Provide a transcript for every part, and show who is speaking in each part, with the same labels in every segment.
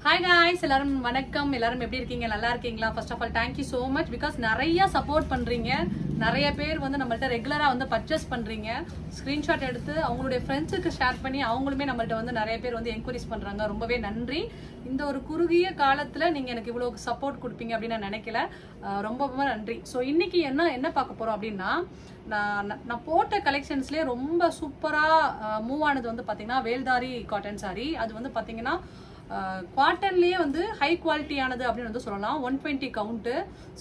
Speaker 1: Hi guys, எல்லாரும் வணக்கம். எல்லாரும் எப்படி இருக்கீங்க? நல்லா இருக்கீங்களா? First of all, thank you so much because நிறைய சப்போர்ட் பண்றீங்க. நிறைய பேர் வந்து நம்மள்ட்ட ரெகுலரா வந்து பர்ச்சேஸ் பண்றீங்க. ஸ்கிரீன்ஷாட் எடுத்து அவங்களுடைய ஃப்ரெண்ட்ஸுக்கு ஷேர் பண்ணி அவங்களுமே நம்மள்ட்ட வந்து நிறைய பேர் வந்து என்கொயரிஸ் பண்றாங்க. ரொம்பவே நன்றி. இந்த ஒரு குறுகிய காலத்துல நீங்க எனக்கு இவ்வளவு சப்போர்ட் கொடுப்பீங்க அப்படின்னு நான் நினைக்கல. ரொம்ப நன்றி. ஸோ இன்னைக்கு என்ன பார்க்க போறோம் அப்படின்னா, நான் போட்ட கலெக்ஷன்ஸ்லேயே ரொம்ப சூப்பரா மூவ் ஆனது வந்து பாத்தீங்கன்னா வேல்தாரி காட்டன் சாரி. அது வந்து பாத்தீங்கன்னா காட்டன்லயே வந்து ஹை குவாலிட்டியானது அப்படின்னு வந்து சொல்லலாம். 120 கவுண்ட்.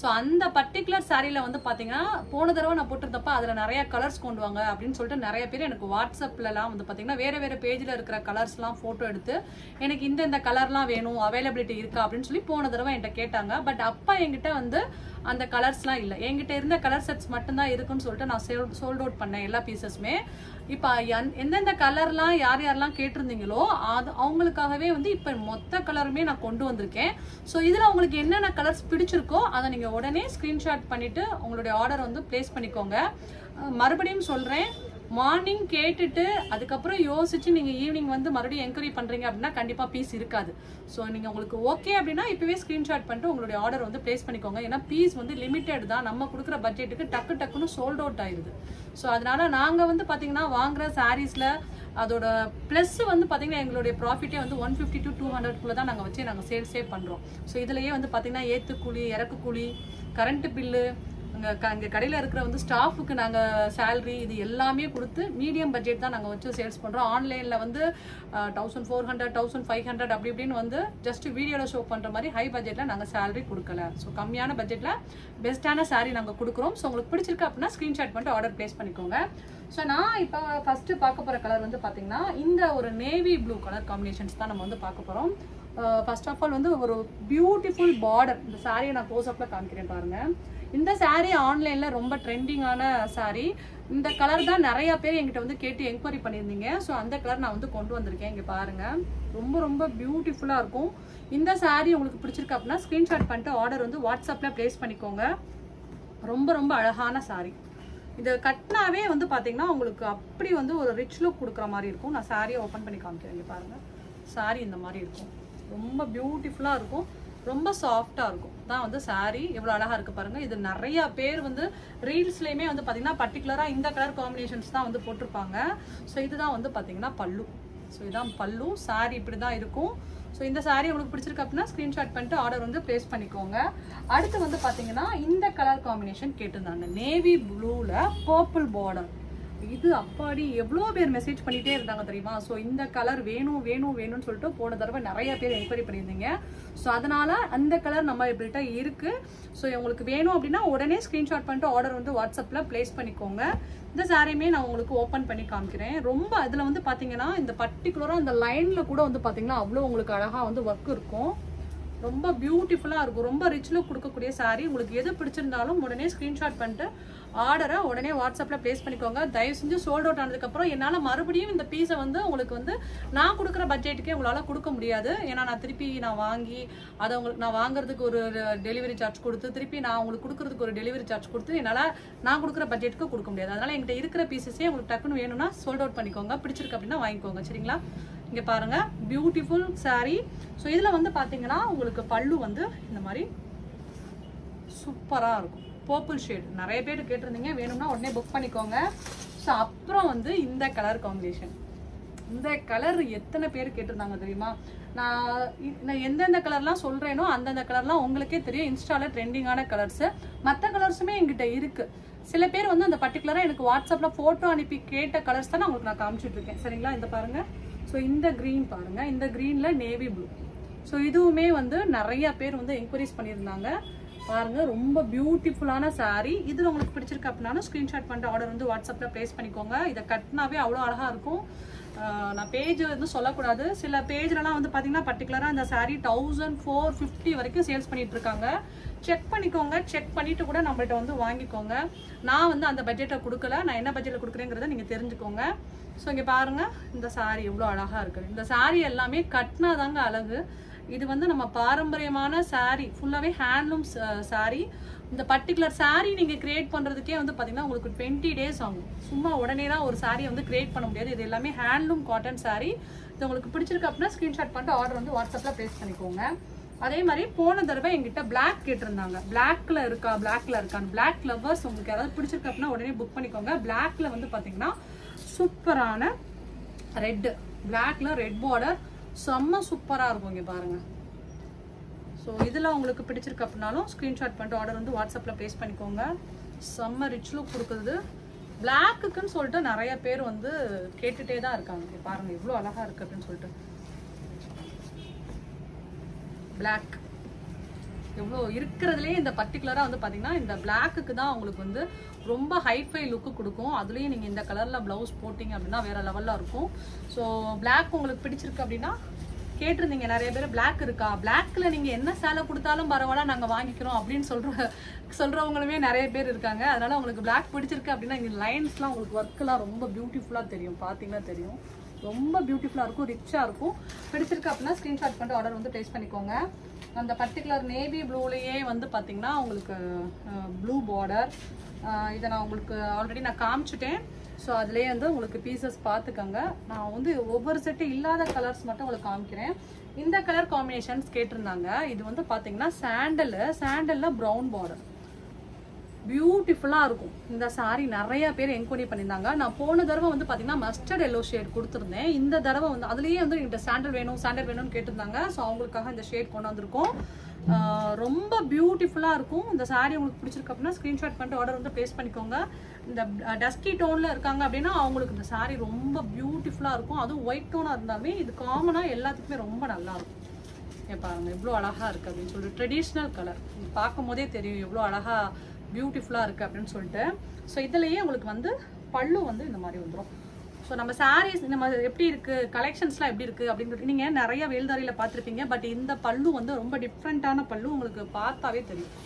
Speaker 1: ஸோ அந்த பர்டிகுலர் சாரியில வந்து பாத்தீங்கன்னா போன தடவை நான் போட்டிருந்தப்ப அதுல நிறைய கலர்ஸ் கொண்டு வாங்க அப்படின்னு சொல்லிட்டு நிறைய பேர் எனக்கு வாட்ஸ்அப்லாம் வந்து பாத்தீங்கன்னா வேற பேஜ்ல இருக்கிற கலர்ஸ் எல்லாம் போட்டோ எடுத்து எனக்கு இந்த கலர்லாம் வேணும், அவைலபிலிட்டி இருக்கா அப்படின்னு சொல்லி போன தடவை என்கிட்ட கேட்டாங்க. பட் அப்ப என்கிட்ட வந்து அந்த கலர்ஸ்லாம் இல்லை. என்கிட்ட இருந்த கலர் செட்ஸ் மட்டும்தான் இருக்குன்னு சொல்லிட்டு நான் சோல்ட் அவுட் பண்ணேன் எல்லா பீசஸுமே. இப்ப எந்தெந்த கலர்லாம் யாரெல்லாம் கேட்டிருந்தீங்களோ அது அவங்களுக்காகவே வந்து இப்ப மொத்த கலருமே நான் கொண்டு வந்திருக்கேன். ஸோ இதுல உங்களுக்கு என்னென்ன கலர்ஸ் பிடிச்சிருக்கோ அதை நீங்க உடனே ஸ்கிரீன்ஷாட் பண்ணிட்டு உங்களுடைய ஆர்டர் வந்து பிளேஸ் பண்ணிக்கோங்க. மறுபடியும் சொல்றேன், மார்னிங் கேட்டுட்டு அதுக்கப்புறம் யோசிச்சு நீங்க ஈவினிங் வந்து மறுபடியும் என்கொயரி பண்றீங்க அப்படின்னா கண்டிப்பா பீஸ் இருக்காது. ஸோ நீங்க உங்களுக்கு ஓகே அப்படின்னா இப்பவே ஸ்கிரீன்ஷாட் பண்ணிட்டு உங்களுடைய ஆர்டர் வந்து பிளேஸ் பண்ணிக்கோங்க. ஏன்னா பீஸ் வந்து லிமிட்டட் தான். நம்ம கொடுக்குற பட்ஜெட்டுக்கு டக்குன்னு சோல்ட் அவுட் ஆயிடுது. ஸோ அதனால நாங்க வந்து பாத்தீங்கன்னா வாங்குற சாரீஸ்ல அதோட பிளஸ் வந்து பாத்தீங்கன்னா எங்களுடைய ப்ராஃபிட்டே வந்து 150 to 200 தான் நாங்க வச்சு நாங்க சேல்ஸே பண்றோம். ஸோ இதுலயே வந்து பாத்தீங்கன்னா ஏத்து கூலி, இறக்கு கூலி, கரண்ட் பில்லு, அங்க கடையில இருக்கிற வந்து ஸ்டாஃபுக்கு நாங்க சேலரி, இது எல்லாமே கொடுத்து மீடியம் பட்ஜெட் தான் நாங்க வச்சு சேல்ஸ் பண்றோம். ஆன்லைன்ல வந்து 1400 1500 அப்படி இப்படின்னு வந்து ஜஸ்ட் வீடியோல ஷோ பண்ற மாதிரி ஹை பட்ஜெட்ல நாங்க சேலரி கொடுக்கல. ஸோ கம்மியான பட்ஜெட்ல பெஸ்டான சாரி நாங்க கொடுக்குறோம். ஸோ உங்களுக்கு பிடிச்சிருக்கு அப்படின்னா ஸ்கிரீன்ஷாட் பண்ணிட்டு ஆர்டர் பிளேஸ் பண்ணிக்கோங்க. ஸோ நான் இப்போ ஃபர்ஸ்ட் பார்க்க போற கலர் வந்து பாத்தீங்கன்னா இந்த ஒரு நேவி ப்ளூ கலர் காம்பினேஷன்ஸ் தான் நம்ம வந்து பார்க்க போறோம். ஃபர்ஸ்ட் ஆஃப் ஆல் வந்து ஒரு பியூட்டிஃபுல் பார்டர். இந்த சாரியை நான் க்ளோஸ் அப்ல காமிக்கிறேன் பாருங்க. இந்த சாரீ ஆன்லைன்ல ரொம்ப ட்ரெண்டிங்கான சாரீ. இந்த கலர் தான் நிறைய பேர் என்கிட்ட வந்து கேட்டு என்கொயரி பண்ணியிருந்தீங்க. ஸோ அந்த கலர் நான் வந்து கொண்டு வந்திருக்கேன். இங்க பாருங்க, ரொம்ப பியூட்டிஃபுல்லா இருக்கும். இந்த சாரீ உங்களுக்கு பிடிச்சிருக்கு அப்படின்னா ஸ்கிரீன்ஷாட் பண்ணிட்டு ஆர்டர் வந்து வாட்ஸ்அப்ல பிளேஸ் பண்ணிக்கோங்க. ரொம்ப அழகான சாரீ. இது கட்டினாவே வந்து பாத்தீங்கன்னா உங்களுக்கு அப்படி வந்து ஒரு ரிச் லுக் கொடுக்குற மாதிரி இருக்கும். நான் சாரியை ஓப்பன் பண்ணி காமிக்கிறேன். இங்க பாருங்க, சாரீ இந்த மாதிரி இருக்கும். ரொம்ப பியூட்டிஃபுல்லா இருக்கும், ரொம்ப சாஃப்டா இருக்கும். தான் வந்து சாரி எவ்வளவு அழகா இருக்கு பாருங்க. இது நிறைய பேர் வந்து ரீல்ஸ்லயுமே வந்து பாத்தீங்கன்னா பர்டிகுலரா இந்த கலர் காம்பினேஷன்ஸ் தான் வந்து போட்டிருப்பாங்க. ஸோ இதுதான் வந்து பாத்தீங்கன்னா பல்லு. ஸோ இதான் பல்லு. சாரி இப்படிதான் இருக்கும். ஸோ இந்த சாரி உங்களுக்கு பிடிச்சிருக்கு அப்படின்னா ஸ்கிரீன்ஷாட் பண்ணிட்டு ஆர்டர் வந்து பிளேஸ் பண்ணிக்கோங்க. அடுத்து வந்து பாத்தீங்கன்னா இந்த கலர் காம்பினேஷன் கேட்டிருந்தாங்க, நேவி ப்ளூல பர்பிள் பார்டர். இது அப்பாடி எவ்வளோ பேர் மெசேஜ் பண்ணிட்டே இருந்தாங்க தெரியுமா? ஸோ இந்த கலர் வேணும்னு சொல்லிட்டு போன தடவை நிறைய பேர் என்கொயரி பண்ணியிருந்தீங்க. ஸோ அதனால அந்த கலர் நம்ம இப்படிட்ட இருக்கு. ஸோ உங்களுக்கு வேணும் அப்படின்னா உடனே ஸ்கிரீன்ஷாட் பண்ணிட்டு ஆர்டர் வந்து வாட்ஸ்அப்ல பிளேஸ் பண்ணிக்கோங்க. இந்த சாரியுமே நான் உங்களுக்கு ஓப்பன் பண்ணி காமிக்கிறேன். ரொம்ப இதுல வந்து பாத்தீங்கன்னா இந்த பர்டிகுலரா இந்த லைன்ல கூட வந்து பாத்தீங்கன்னா அவ்வளோ உங்களுக்கு அழகா வந்து ஒர்க் இருக்கும். ரொம்ப பியூட்டிஃபுல்லா இருக்கும். ரொம்ப ரிச் லுக் கொடுக்கக்கூடிய சாரி. உங்களுக்கு எது பிடிச்சிருந்தாலும் உடனே ஸ்கிரீன்ஷாட் பண்ணிட்டு ஆர்டரை உடனே வாட்ஸ்அப்ல பிளேஸ் பண்ணிக்கோங்க. தயவு செஞ்சு சோல்ட் அவுட் ஆனதுக்கு அப்புறம் என்னால மறுபடியும் இந்த பீஸை வந்து உங்களுக்கு வந்து நான் கொடுக்குற பட்ஜெட்டுக்கே உங்களால கொடுக்க முடியாது. ஏன்னா நான் திருப்பி வாங்கி அதை உங்களுக்கு நான் வாங்குறதுக்கு ஒரு டெலிவரி சார்ஜ் கொடுத்து திருப்பி நான் உங்களுக்கு கொடுக்கறதுக்கு ஒரு டெலிவரி சார்ஜ் கொடுத்து என்னால நான் கொடுக்குற பட்ஜெட்டுக்கு கொடுக்க முடியாது. அதனால என்கிட்ட இருக்கிற பீசஸே உங்களுக்கு டக்குன்னு வேணும்னா சோல்ட் அவுட் பண்ணிக்கோங்க. பிடிச்சிருக்கு அப்படின்னா வாங்கிக்கோங்க. சரிங்களா? இங்க பாருங்க, பியூட்டிஃபுல் சாரி. ஸோ இதுல வந்து பாத்தீங்கன்னா உங்களுக்கு பல்லு வந்து இந்த மாதிரி சூப்பரா இருக்கும். பர்பிள் ஷேட் நிறைய பேர் கேட்டிருந்தீங்க, வேணும்னா உடனே புக் பண்ணிக்கோங்க. ஸோ அப்புறம் வந்து இந்த கலர் காம்பினேஷன். இந்த கலர் எத்தனை பேர் கேட்டிருந்தாங்க தெரியுமா? நான் எந்தெந்த கலர்லாம் சொல்றேனோ அந்தந்த கலர்லாம் உங்களுக்கே தெரியும். இன்ஸ்டால ட்ரெண்டிங்கான கலர்ஸ். மற்ற கலர்ஸுமே என்கிட்ட இருக்கு. சில பேர் வந்து அந்த பர்டிகுலரா எனக்கு வாட்ஸ்அப்ல போட்டோ அனுப்பி கேட்ட கலர்ஸ் தான் உங்களுக்கு நான் காமிச்சிட்டு இருக்கேன். சரிங்களா? இந்த பாருங்க. ஸோ இந்த கிரீன் பாருங்க, இந்த கிரீன்ல நேவி ப்ளூ. ஸோ இதுவுமே வந்து நிறைய பேர் வந்து என்கொயரிஸ் பண்ணியிருந்தாங்க. பாருங்க, ரொம்ப பியூட்டிஃபுல்லான சாரி. இதுல உங்களுக்கு பிடிச்சிருக்கு அப்படின்னா ஸ்கிரீன்ஷாட் பண்ணிட்டு ஆர்டர் வந்து வாட்ஸ்அப்ல பிளேஸ் பண்ணிக்கோங்க. இதை கட்டினாவே அவ்வளோ அழகா இருக்கும். நான் பேஜ் வந்து சொல்லக்கூடாது. சில பேஜ்லலாம் வந்து பாத்தீங்கன்னா பர்டிகுலரா இந்த சாரி 1450 வரைக்கும் சேல்ஸ் பண்ணிட்டு இருக்காங்க. செக் பண்ணிக்கோங்க. செக் பண்ணிட்டு கூட நம்மள்ட்ட வந்து வாங்கிக்கோங்க. நான் வந்து அந்த பட்ஜெட்டை கொடுக்கல. நான் என்ன பட்ஜெட்ல கொடுக்குறேங்கிறத நீங்க தெரிஞ்சுக்கோங்க. ஸோ இங்க பாருங்க, இந்த சாரி எவ்வளோ அழகா இருக்கு. இந்த சாரி எல்லாமே கட்டினாதாங்க அழகு. இது வந்து நம்ம பாரம்பரியமான சாரி, ஃபுல்லாவே ஹேண்ட்லூம் சாரி. இந்த பர்டிகுலர் சாரி நீங்க கிரியேட் பண்றதுக்கே வந்து பாத்தீங்கன்னா உங்களுக்கு 20 days ஆகும். சும்மா உடனே தான் ஒரு சாரியை வந்து கிரியேட் பண்ண முடியாது. இது எல்லாமே ஹேண்ட்லூம் காட்டன் சாரி. இது உங்களுக்கு பிடிச்சிருக்கு அப்படின்னா ஸ்க்ரீன்ஷாட் பண்ணிட்டு ஆர்டர் வந்து வாட்ஸ்அப்பில் ப்ளேஸ் பண்ணிக்கோங்க. அதே மாதிரி போன தடவை எங்கிட்ட பிளாக் கேட்டிருந்தாங்க. பிளாக்ல இருக்கான்னு. பிளாக் லவர்ஸ் உங்களுக்கு யாராவது பிடிச்சிருக்கு அப்படின்னா உடனே புக் பண்ணிக்கோங்க. பிளாக்ல வந்து பார்த்தீங்கன்னா சூப்பரான ரெட், பிளாக்ல ரெட் பார்டர் செம்ம சூப்பராக இருக்கும். இங்கே பாருங்க. ஸோ இதில் உங்களுக்கு பிடிச்சிருக்கு அப்படின்னாலும் ஸ்க்ரீன்ஷாட் பண்ணிட்டு ஆர்டர் வந்து வாட்ஸ்அப்பில் ப்ளேஸ் பண்ணிக்கோங்க. செம்ம ரிச் லுக் கொடுக்குறது. பிளாக்குன்னு சொல்லிட்டு நிறைய பேர் வந்து கேட்டுகிட்டே தான் இருக்காங்க. இங்கே பாருங்கள் எவ்வளோ அழகாக இருக்குது அப்படின்னு சொல்லிட்டு. பிளாக் எவ்வளோ இருக்கிறதுலே இந்த பர்டிகுலராக வந்து பார்த்தீங்கன்னா இந்த பிளாக்குக்கு தான் உங்களுக்கு வந்து ரொம்ப ஹைஃபை லுக்கு கொடுக்கும். அதுலேயும் நீங்கள் இந்த கலரில் ப்ளவுஸ் போட்டிங்க அப்படின்னா வேறு லெவலில் இருக்கும். ஸோ பிளாக் உங்களுக்கு பிடிச்சிருக்கு அப்படின்னா கேட்டிருந்தீங்க நிறைய பேர், பிளாக் இருக்கா, பிளாக்ல நீங்கள் என்ன சேலை கொடுத்தாலும் பரவாயில்ல நாங்கள் வாங்கிக்கிறோம் அப்படின்னு சொல்கிறவங்களுமே நிறைய பேர் இருக்காங்க. அதனால் உங்களுக்கு பிளாக் பிடிச்சிருக்கு அப்படின்னா இங்கே லைன்ஸ்லாம் உங்களுக்கு ஒர்க்கெலாம் ரொம்ப பியூட்டிஃபுல்லாக தெரியும். பார்த்தீங்கன்னா தெரியும், ரொம்ப பியூட்டிஃபுல்லாக இருக்கும், ரிச்சாக இருக்கும். பிடிச்சிருக்கு அப்படின்னா ஸ்க்ரீன்ஷாட் பண்ணிட்டு ஆர்டர் வந்து ப்ளேஸ் பண்ணிக்கோங்க. அந்த பர்டிகுலர் நேவி ப்ளூலேயே வந்து பார்த்தீங்கன்னா உங்களுக்கு ப்ளூ பார்டர், இதை நான் உங்களுக்கு ஆல்ரெடி நான் காமிச்சிட்டேன். ஸோ அதுலேயே வந்து உங்களுக்கு பீசஸ் பார்த்துக்கோங்க. நான் வந்து ஒவ்வொரு செட்டு இல்லாத கலர்ஸ் மட்டும் உங்களுக்கு காமிக்கிறேன். இந்த கலர் காம்பினேஷன்ஸ் கேட்டிருந்தாங்க. இது வந்து பார்த்தீங்கன்னா சாண்டலில் ப்ரௌன் பார்டர் பியூட்டிஃபுல்லாக இருக்கும். இந்த சாரீ நிறைய பேர் என்கொயரி பண்ணியிருந்தாங்க. நான் போன தடவை வந்து பார்த்தீங்கன்னா மஸ்டர்ட் எல்லோ ஷேட் கொடுத்துருந்தேன். இந்த தடவை வந்து அதுலேயே வந்து எங்கிட்ட சாண்டல் வேணும்னு கேட்டிருந்தாங்க. ஸோ அவங்களுக்காக இந்த ஷேட் கொண்டு வந்திருக்கோம். ரொம்ப பியூட்டிஃபுல்லாக இருக்கும். இந்த சாரீ உங்களுக்கு பிடிச்சிருக்கு அப்படின்னா ஸ்க்ரீன்ஷாட் பண்ணிட்டு ஆர்டர் வந்து ப்ளேஸ் பண்ணிக்கோங்க. இந்த டஸ்கி டோனில் இருக்காங்க அப்படின்னா அவங்களுக்கு இந்த சாரீ ரொம்ப பியூட்டிஃபுல்லாக இருக்கும். அதுவும் ஒயிட் டோனாக இருந்தாலுமே இது காமனாக எல்லாத்துக்குமே ரொம்ப நல்லாயிருக்கும். பாருங்கள் எவ்வளோ அழகாக இருக்குது அப்படின்னு சொல்லிட்டு. ட்ரெடிஷ்னல் கலர் பார்க்கும் போதே தெரியும் எவ்வளோ அழகாக பியூட்டிஃபுல்லாக இருக்குது அப்படின்னு சொல்லிட்டு. ஸோ இதுலேயே உங்களுக்கு வந்து பல்லு வந்து இந்த மாதிரி வந்துடும். ஸோ நம்ம சாரீஸ் நம்ம எப்படி இருக்குது, கலெக்ஷன்ஸ்லாம் எப்படி இருக்குது அப்படின்னு சொல்லிட்டு நீங்கள் நிறைய வேல்தாரியில் பார்த்துருப்பீங்க. பட் இந்த பல்லு வந்து ரொம்ப டிஃப்ரெண்ட்டான பல்லு, உங்களுக்கு பார்த்தாவே தெரியும்.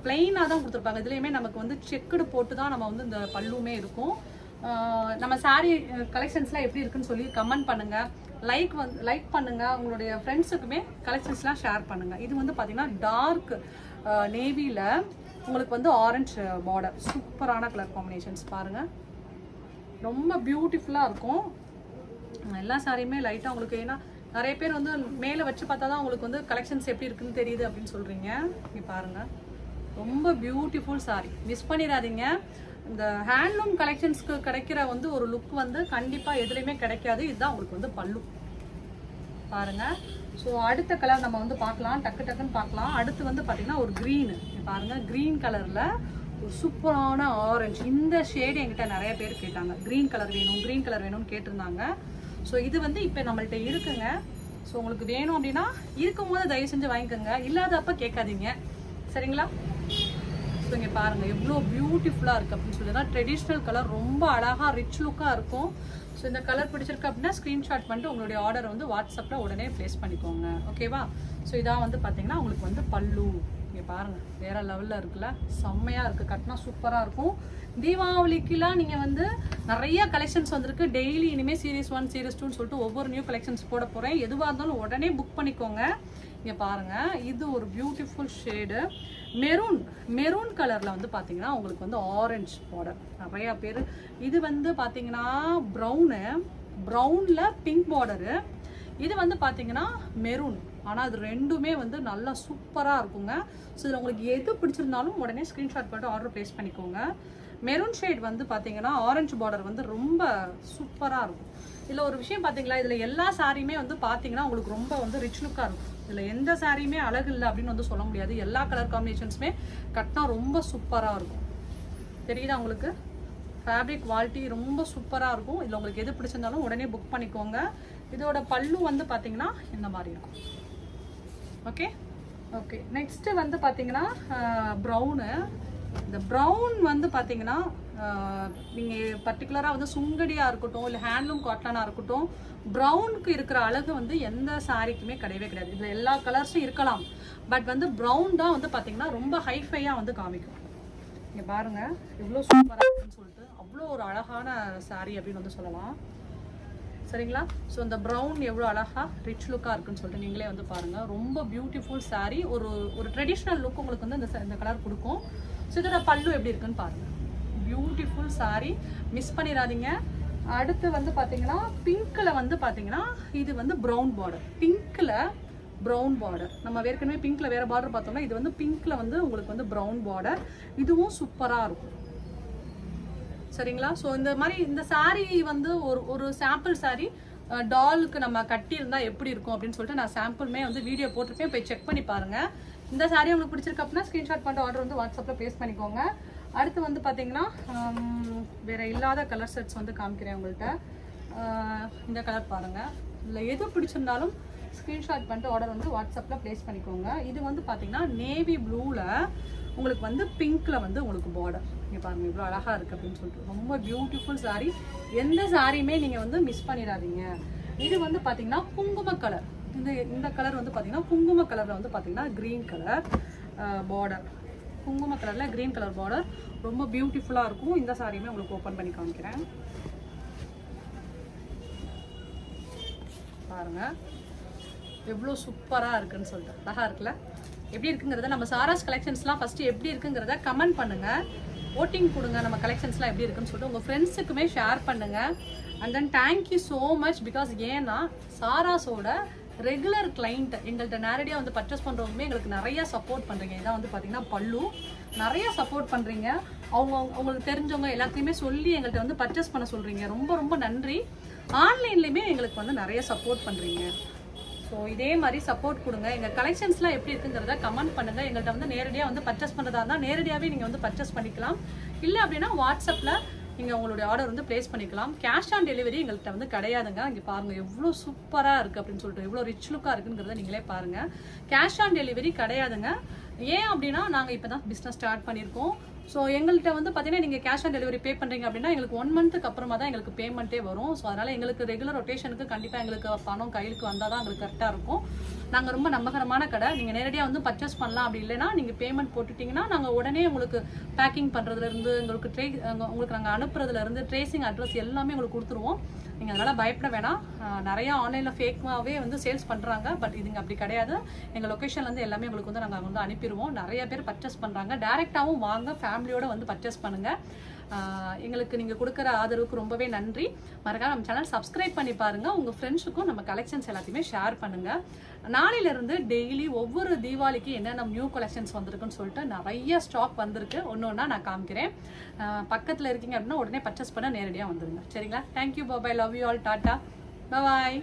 Speaker 1: பிளெயினாக தான் கொடுத்துருப்பாங்க. இதுலேயுமே நமக்கு வந்து செக்குடு போட்டு தான் நம்ம வந்து இந்த பல்லுமே இருக்கும். நம்ம சாரீ கலெக்ஷன்ஸ்லாம் எப்படி இருக்குன்னு சொல்லி கமெண்ட் பண்ணுங்கள். லைக் பண்ணுங்கள். உங்களுடைய ஃப்ரெண்ட்ஸுக்குமே கலெக்ஷன்ஸ்லாம் ஷேர் பண்ணுங்கள். இது வந்து பார்த்தீங்கன்னா டார்க் நேவியில் உங்களுக்கு வந்து ஆரஞ்சு பார்டர், சூப்பரான கலர் காம்பினேஷன்ஸ் பாருங்கள், ரொம்ப பியூட்டிஃபுல்லாக இருக்கும். எல்லா சாரியுமே லைட்டாக உங்களுக்கு, ஏன்னா நிறைய பேர் வந்து மேலே வச்சு பார்த்தா தான் உங்களுக்கு வந்து கலெக்ஷன்ஸ் எப்படி இருக்குன்னு தெரியுது அப்படின்னு சொல்கிறீங்க. இங்கே பாருங்கள் ரொம்ப பியூட்டிஃபுல் சாரி, மிஸ் பண்ணிடாதீங்க. இந்த ஹேண்ட்லூம் கலெக்ஷன்ஸ்க்கு கிடைக்கிற வந்து ஒரு லுக் வந்து கண்டிப்பாக எதுலேயுமே கிடைக்காது. இதுதான் உங்களுக்கு வந்து பல்லு பாருங்கள். ஸோ அடுத்த கலர் நம்ம வந்து பார்க்கலாம், டக்குன்னு பார்க்கலாம். அடுத்து வந்து பார்த்தீங்கன்னா ஒரு க்ரீனு பாருங்கள், க்ரீன் கலரில் ஒரு சூப்பரான ஆரஞ்சு. இந்த ஷேடு என்கிட்ட நிறைய பேர் கேட்டாங்க, க்ரீன் கலர் வேணும்னு கேட்டிருந்தாங்க. ஸோ இது வந்து இப்போ நம்மள்கிட்ட இருக்குங்க. ஸோ உங்களுக்கு வேணும் அப்படின்னா இருக்கும் போது தயவு செஞ்சு வாங்கிக்கோங்க, இல்லாதப்ப கேட்காதீங்க, சரிங்களா? ஸோ இங்கே பாருங்கள் எவ்வளோ பியூட்டிஃபுல்லாக இருக்குது அப்படின்னு சொல்லினா ட்ரெடிஷ்னல் கலர், ரொம்ப அழகாக ரிச் லுக்காக இருக்கும். ஸோ இந்த கலர் பிடிச்சிருக்கு அப்படின்னா ஸ்க்ரீன்ஷாட் பண்ணிட்டு உங்களுடைய ஆர்டர் வந்து வாட்ஸ்அப்பில் உடனே ப்ளேஸ் பண்ணிக்கோங்க, ஓகேவா? ஸோ இதான் வந்து பார்த்தீங்கன்னா உங்களுக்கு வந்து பல்லு. இங்கே பாருங்கள் வேறு லெவலில் இருக்குல்ல, செம்மையாக இருக்குது, கட்டினா சூப்பராக இருக்கும். தீபாவளிக்கெலாம் நீங்கள் வந்து நிறைய கலெக்ஷன்ஸ் வந்திருக்கு. டெய்லி இனிமேல் சீரீஸ் 1 சீரீஸ் 2ன்னு சொல்லிட்டு ஒவ்வொரு நியூ கலெக்ஷன்ஸ் போட போகிறேன். எதுவாக இருந்தாலும் உடனே புக் பண்ணிக்கோங்க. இங்கே பாருங்கள் இது ஒரு பியூட்டிஃபுல் ஷேடு மெரூன் கலரில் வந்து பார்த்தீங்கன்னா உங்களுக்கு வந்து ஆரஞ்சு பார்டர். நிறையா பேர் இது வந்து பார்த்தீங்கன்னா ப்ரௌனில் பிங்க் பார்டரு, இது வந்து பார்த்தீங்கன்னா மெரூன். ஆனால் அது ரெண்டுமே வந்து நல்லா சூப்பராக இருக்குங்க. ஸோ இதில் உங்களுக்கு எது பிடிச்சிருந்தாலும் உடனே ஸ்க்ரீன்ஷாட் பண்ணிட்டு ஆர்டர் ப்ளேஸ் பண்ணிக்கோங்க. மெரூன் ஷேட் வந்து பார்த்தீங்கன்னா ஆரஞ்சு பார்டர் வந்து ரொம்ப சூப்பராக இருக்கும். இதில் ஒரு விஷயம் பார்த்தீங்களா, இதில் எல்லா சாரியுமே வந்து பார்த்தீங்கன்னா உங்களுக்கு ரொம்ப வந்து ரிச் லுக்காக இருக்கும். இதில் எந்த சாரியுமே அழகு இல்லை அப்படின்னு வந்து சொல்ல முடியாது. எல்லா கலர் காம்பினேஷன்ஸுமே கட்டினா ரொம்ப சூப்பராக இருக்கும். தெரியுதா உங்களுக்கு? ஃபேப்ரிக் குவாலிட்டி ரொம்ப சூப்பராக இருக்கும். இதில் உங்களுக்கு எது பிடிச்சிருந்தாலும் உடனே புக் பண்ணிக்கோங்க. இதோட பல்லு வந்து பார்த்தீங்கன்னா இந்த மாதிரி இருக்கும். ஓகே நெக்ஸ்ட்டு வந்து பார்த்தீங்கன்னா ப்ரௌனு. இந்த ப்ரௌன் வந்து பார்த்தீங்கன்னா நீங்கள் பர்டிகுலராக வந்து சுங்கடியாக இருக்கட்டும், இல்லை ஹேண்ட்லூம் காட்டனாக இருக்கட்டும், ப்ரௌனுக்கு இருக்கிற அழகு வந்து எந்த சாரிக்குமே கிடையவே கிடையாது. இதில் எல்லா கலர்ஸும் இருக்கலாம், பட் வந்து ப்ரௌன் தான் வந்து பார்த்தீங்கன்னா ரொம்ப ஹைஃபையாக வந்து காமிக்கும். இங்கே பாருங்கள் எவ்வளோ சூப்பராக இருக்குன்னு சொல்லிட்டு, அவ்வளோ ஒரு அழகான சாரி அப்படின்னு வந்து சொல்லலாம், சரிங்களா? ஸோ இந்த ப்ரௌன் எவ்வளோ அழகாக ரிச் லுக்காக இருக்குன்னு சொல்லிட்டு நீங்களே வந்து பாருங்கள். ரொம்ப பியூட்டிஃபுல் சாரீ, ஒரு ட்ரெடிஷ்னல் லுக் உங்களுக்கு வந்து இந்த கலர் கொடுக்கும். ஸோ இதோட பல்லு எப்படி இருக்குன்னு பாருங்கள். பியூட்டிஃபுல் சாரீ, மிஸ் பண்ணிடாதீங்க. அடுத்து வந்து பாத்தீங்கன்னா பிங்க்ல வந்து பாத்தீங்கன்னா இது வந்து ப்ரௌன் பார்டர். பிங்க்ல ப்ரௌன் பார்டர். நம்ம ஏற்கனவே பிங்க்ல வேற பார்டர் பார்த்தோம்னா இது வந்து பிங்க்ல வந்து உங்களுக்கு வந்து ப்ரௌன் பார்டர். இதுவும் சூப்பரா இருக்கும். சரிங்களா? ஸோ இந்த மாதிரி இந்த சாரீ வந்து ஒரு சாம்பிள் சாரீ டாலுக்கு நம்ம கட்டி இருந்தா எப்படி இருக்கும் அப்படின்னு சொல்லிட்டு நான் சாம்பிளுமே வந்து வீடியோ போட்டிருப்பேன், போய் செக் பண்ணி பாருங்க. இந்த சாரீ உங்களுக்கு பிடிச்சிருக்கு அப்படின்னா ஸ்கிரீன்ஷாட் பண்ணிட்டு ஆர்டர் வந்து வாட்ஸ்அப்ல பிளேஸ் பண்ணிக்கோங்க. அடுத்து வந்து பாத்தீங்கன்னா வேற இல்லாத கலர் செட்ஸ் வந்து காமிக்கிறேன் உங்கள்கிட்ட. இந்த கலர் பாருங்க. இல்லை எது பிடிச்சிருந்தாலும் ஸ்கிரீன்ஷாட் பண்ணிட்டு ஆர்டர் வந்து வாட்ஸ்அப்ல பிளேஸ் பண்ணிக்கோங்க. இது வந்து பாத்தீங்கன்னா நேவி ப்ளூல உங்களுக்கு வந்து பிங்க்ல வந்து உங்களுக்கு பார்டர். இங்க பாருங்க இவ்வளோ அழகா இருக்கு அப்படின்னு சொல்லிட்டு ரொம்ப பியூட்டிஃபுல் சாரீ. எந்த சாரியுமே நீங்க வந்து மிஸ் பண்ணிடாதீங்க. இது வந்து பாத்தீங்கன்னா குங்கும கலர். இந்த கலர் வந்து பாத்தீங்கன்னா குங்கும கலர்ல வந்து பாத்தீங்கன்னா கிரீன் கலர் பார்டர். குங்கும கலர்ல கிரீன் கலர் பார்டர் ரொம்ப பியூட்டிஃபுல்லா இருக்கும். இந்த சாரியுமே உங்களுக்கு ஓபன் பண்ணி காமிக்கிறேன் பாருங்க எவ்வளோ சூப்பரா இருக்குன்னு சொல்லிட்டு. அழகா இருக்குல்ல? எப்படி இருக்குங்கிறத நம்ம சாராஸ் கலெக்ஷன்ஸ்லாம் ஃபர்ஸ்ட் எப்படி இருக்குங்கிறத கமெண்ட் பண்ணுங்க, ஓட்டிங் கொடுங்க. நம்ம கலெக்ஷன்ஸ்லாம் எப்படி இருக்குன்னு சொல்லிட்டு உங்க ஃப்ரெண்ட்ஸுக்குமே ஷேர் பண்ணுங்க. And then thank you so much. Because ஏன்னா சாராஸோட ரெகுலர் கிளைண்ட் எங்கள்கிட்ட நேரடியாக வந்து பர்ச்சேஸ் பண்ணுறவங்களுமே எங்களுக்கு நிறைய சப்போர்ட் பண்ணுறீங்க. இதான் வந்து பார்த்தீங்கன்னா பல்லு நிறைய சப்போர்ட் பண்ணுறீங்க. அவங்களுக்கு தெரிஞ்சவங்க எல்லாத்தையுமே சொல்லி எங்கள்கிட்ட வந்து பர்ச்சேஸ் பண்ண சொல்கிறீங்க. ரொம்ப ரொம்ப நன்றி. ஆன்லைன்லேயுமே எங்களுக்கு வந்து நிறைய சப்போர்ட் பண்ணுறீங்க. ஸோ இதே மாதிரி சப்போர்ட் கொடுங்க. எங்கள் கலெக்ஷன்ஸ்லாம் எப்படி இருக்குங்கிறத கமெண்ட் பண்ணுங்கள். எங்கள்கிட்ட வந்து நேரடியாக வந்து பர்ச்சேஸ் பண்ணுறதா இருந்தால் நேரடியாகவே நீங்கள் வந்து பர்ச்சேஸ் பண்ணிக்கலாம். இல்லை அப்படின்னா வாட்ஸ்அப்பில் நீங்கள் உங்களுடைய ஆர்டர் வந்து பிளேஸ் பண்ணிக்கலாம். கேஷ் ஆன் டெலிவரி எங்கள்கிட்ட வந்து கிடையாதுங்க. இங்கே பாருங்கள் எவ்வளோ சூப்பராக இருக்குது அப்படின்னு சொல்லிட்டு, எவ்வளோ ரிச் லுக்காக இருக்குங்கிறத நீங்களே பாருங்கள். கேஷ் ஆன் டெலிவரி கிடையாதுங்க. ஏன் அப்படின்னா நாங்கள் இப்போ தான் பிஸ்னஸ் ஸ்டார்ட் பண்ணியிருக்கோம். ஸோ எங்கள்கிட்ட வந்து பார்த்தீங்கன்னா நீங்கள் கேஷ் ஆன் டெலிவரி பே பண்ணுறீங்க அப்படின்னா எங்களுக்கு 1 மந்த்துக்கு அப்புறமா தான் எங்களுக்கு பேமெண்ட்டே வரும். ஸோ அதனால் எங்களுக்கு ரெகுலர் ரொட்டேஷனுக்கு கண்டிப்பாக எங்களுக்கு பணம் கையிலுக்கு வந்தால் தான் எங்களுக்கு கரெக்டாக இருக்கும். நாங்கள் ரொம்ப நம்பகரமான கடை. நீங்கள் நேரடியாக வந்து பர்ச்சேஸ் பண்ணலாம். அப்படி இல்லைன்னா நீங்கள் பேமெண்ட் போட்டுட்டிங்கன்னா நாங்கள் உடனே உங்களுக்கு பேக்கிங் பண்ணுறதுலேருந்து உங்களுக்கு நாங்கள் அனுப்புறதுலேருந்து ட்ரேசிங் அட்ரஸ் எல்லாமே உங்களுக்கு கொடுத்துருவோம். நீங்கள் அதனால் பயப்பட வேணாம். நிறையா ஆன்லைனில் ஃபேக்காகவே வந்து சேல்ஸ் பண்ணுறாங்க. பட் இதுங்க அப்படி கிடையாது. எங்கள் லொக்கேஷன்லேருந்து எல்லாமே உங்களுக்கு வந்து நாங்கள் வந்து அனுப்பிடுவோம். நிறைய பேர் பர்ச்சேஸ் பண்ணுறாங்க. டேரெக்டாகவும் வாங்க, ஃபேமிலியோடு வந்து பர்ச்சேஸ் பண்ணுங்கள். எங்களுக்கு நீங்கள் கொடுக்குற ஆதரவுக்கு ரொம்பவே நன்றி. மறக்காம நம்ம சேனல் சப்ஸ்கிரைப் பண்ணி பாருங்கள். உங்கள் ஃப்ரெண்ட்ஸுக்கும் நம்ம கலெக்ஷன்ஸ் எல்லாத்தையுமே ஷேர் பண்ணுங்கள். நாளையிலேருந்து டெய்லி ஒவ்வொரு தீபாவளிக்கு என்னென்ன நியூ கலெக்ஷன்ஸ் வந்திருக்குன்னு சொல்லிட்டு நிறைய ஸ்டாக் வந்திருக்கு. ஒன்று ஒன்றா நான் காமிக்கிறேன். பக்கத்தில் இருக்கீங்க அப்படின்னா உடனே பர்ச்சேஸ் பண்ண நேரடியாக வந்துடுங்க. சரிங்களா? Thank you. Bye. Love you all. Tata. Bye.